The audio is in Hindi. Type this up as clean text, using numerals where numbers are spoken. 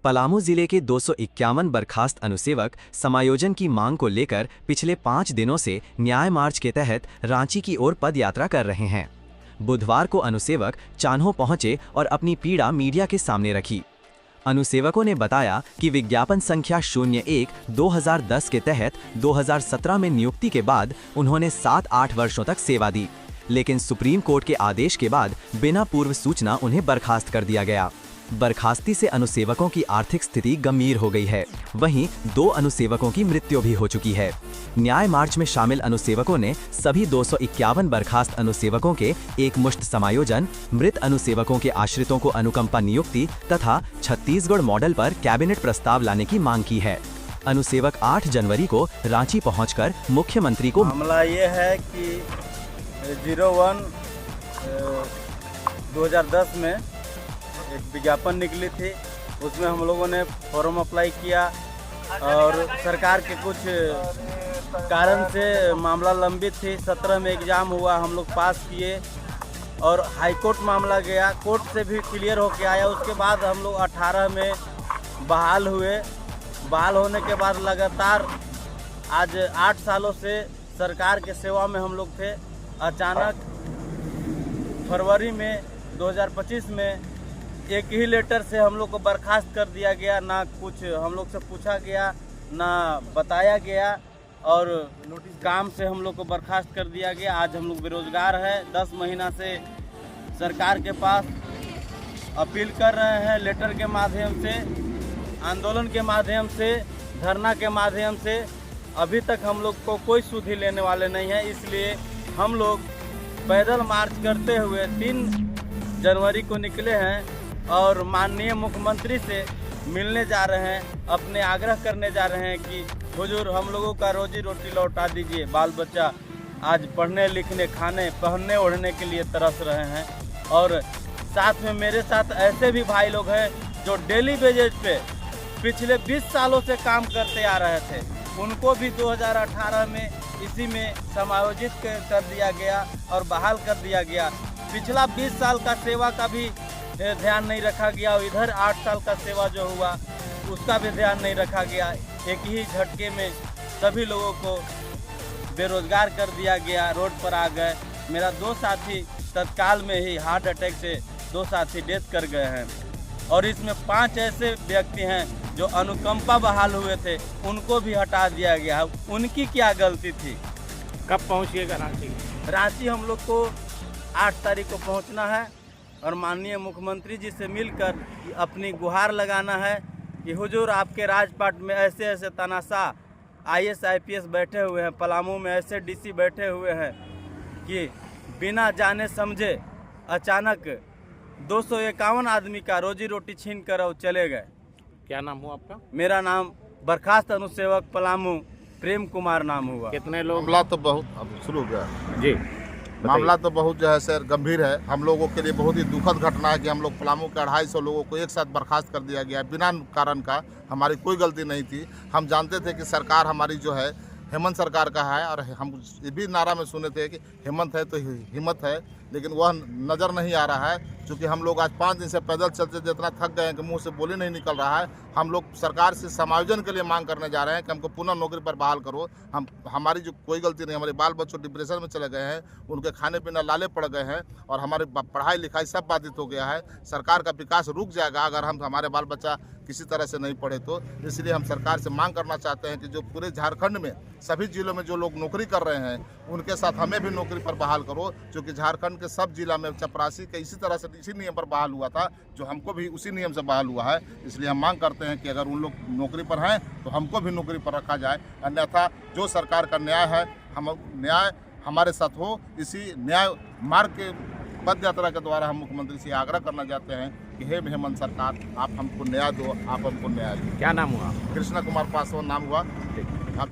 पलामू जिले के 251 बर्खास्त अनुसेवक समायोजन की मांग को लेकर पिछले 5 दिनों से न्याय मार्च के तहत रांची की ओर पदयात्रा कर रहे हैं। बुधवार को अनुसेवक चान्हो पहुंचे और अपनी पीड़ा मीडिया के सामने रखी। अनुसेवकों ने बताया कि विज्ञापन संख्या 01/2010 के तहत 2017 में नियुक्ति के बाद उन्होंने 7-8 वर्षों तक सेवा दी, लेकिन सुप्रीम कोर्ट के आदेश के बाद बिना पूर्व सूचना उन्हें बर्खास्त कर दिया गया। बर्खास्ती से अनुसेवकों की आर्थिक स्थिति गंभीर हो गई है। वहीं 2 अनुसेवकों की मृत्यु भी हो चुकी है। न्याय मार्च में शामिल अनुसेवकों ने सभी 251 बर्खास्त अनुसेवकों के एकमुश्त समायोजन, मृत अनुसेवकों के आश्रितों को अनुकंपा नियुक्ति तथा छत्तीसगढ़ मॉडल पर कैबिनेट प्रस्ताव लाने की मांग की है। अनुसेवक 8 जनवरी को रांची पहुंचकर मुख्यमंत्री को मामला ये है कि 01/2010 में एक विज्ञापन निकली थी, उसमें हम लोगों ने फॉर्म अप्लाई किया और सरकार के कुछ कारण से मामला लंबित थी। 17 में एग्ज़ाम हुआ, हम लोग पास किए और हाई कोर्ट मामला गया, कोर्ट से भी क्लियर होके आया। उसके बाद हम लोग 18 में बहाल हुए। बहाल होने के बाद लगातार आज 8 सालों से सरकार के सेवा में हम लोग थे। अचानक फरवरी में 2025 में एक ही लेटर से हम लोग को बर्खास्त कर दिया गया। ना कुछ हम लोग से पूछा गया, ना बताया गया और काम से हम लोग को बर्खास्त कर दिया गया। आज हम लोग बेरोजगार हैं। 10 महीना से सरकार के पास अपील कर रहे हैं, लेटर के माध्यम से, आंदोलन के माध्यम से, धरना के माध्यम से। अभी तक हम लोग को कोई सुधि लेने वाले नहीं है। इसलिए हम लोग पैदल मार्च करते हुए 3 जनवरी को निकले हैं और माननीय मुख्यमंत्री से मिलने जा रहे हैं। अपने आग्रह करने जा रहे हैं कि हुजूर हम लोगों का रोजी रोटी लौटा दीजिए। बाल बच्चा आज पढ़ने लिखने, खाने पहनने ओढ़ने के लिए तरस रहे हैं। और साथ में मेरे साथ ऐसे भी भाई लोग हैं जो डेली बेजेज पे पिछले 20 सालों से काम करते आ रहे थे। उनको भी 2018 में इसी में समायोजित कर दिया गया और बहाल कर दिया गया। पिछला 20 साल का सेवा का भी ध्यान नहीं रखा गया और इधर 8 साल का सेवा जो हुआ उसका भी ध्यान नहीं रखा गया। एक ही झटके में सभी लोगों को बेरोजगार कर दिया गया, रोड पर आ गए। मेरा 2 साथी तत्काल में ही हार्ट अटैक से 2 साथी डेथ कर गए हैं और इसमें 5 ऐसे व्यक्ति हैं जो अनुकंपा बहाल हुए थे, उनको भी हटा दिया गया। उनकी क्या गलती थी? कब पहुँचिएगा रांची? रांची हम लोग को 8 तारीख को पहुंचना है और माननीय मुख्यमंत्री जी से मिलकर अपनी गुहार लगाना है कि हुजूर आपके राजपाट में ऐसे ऐसे तनाशाह IAS IPS बैठे हुए हैं, पलामू में ऐसे DC बैठे हुए हैं कि बिना जाने समझे अचानक 251 आदमी का रोजी रोटी छीन कर और चले गए। क्या नाम हुआ आपका? मेरा नाम बर्खास्त अनुसेवक पलामू प्रेम कुमार नाम हुआ। कितने लोग? मामला तो बहुत अब शुरू हो गया जी, मामला तो बहुत जो है सर गंभीर है। हम लोगों के लिए बहुत ही दुखद घटना है कि हम लोग पलामू के 250 लोगों को एक साथ बर्खास्त कर दिया गया बिना कारण का। हमारी कोई गलती नहीं थी। हम जानते थे कि सरकार हमारी जो है हेमंत सरकार का है और हम ये भी नारा में सुने थे कि हेमंत है तो हिम्मत है, लेकिन वह नज़र नहीं आ रहा है। क्योंकि हम लोग आज 5 दिन से पैदल चलते जितना थक गए हैं कि मुंह से बोली नहीं निकल रहा है। हम लोग सरकार से समायोजन के लिए मांग करने जा रहे हैं कि हमको पुनः नौकरी पर बहाल करो। हमारी जो कोई गलती नहीं, हमारे बाल बच्चों डिप्रेशन में चले गए हैं, उनके खाने पीना लाले पड़ गए हैं और हमारी पढ़ाई लिखाई सब बाधित हो गया है। सरकार का विकास रुक जाएगा अगर हमारे बाल बच्चा किसी तरह से नहीं पढ़े तो। इसलिए हम सरकार से मांग करना चाहते हैं कि जो पूरे झारखंड में सभी जिलों में जो लोग नौकरी कर रहे हैं उनके साथ हमें भी नौकरी पर बहाल करो। क्योंकि झारखंड के सब जिला में चपरासी का इसी तरह से इसी नियम पर बहाल हुआ था, जो हमको भी उसी नियम से बहाल हुआ है। इसलिए हम मांग करते हैं कि अगर उन लोग नौकरी पर हैं तो हमको भी नौकरी पर रखा जाए, अन्यथा जो सरकार का न्याय है न्याय हमारे साथ हो। इसी न्याय मार्ग के पद यात्रा के द्वारा हम मुख्यमंत्री से आग्रह करना चाहते हैं कि हे हेमंत सरकार, आप हमको न्याय दो, आप हमको न्याय दो। क्या नाम हुआ? कृष्णा कुमार पासवान नाम हुआ।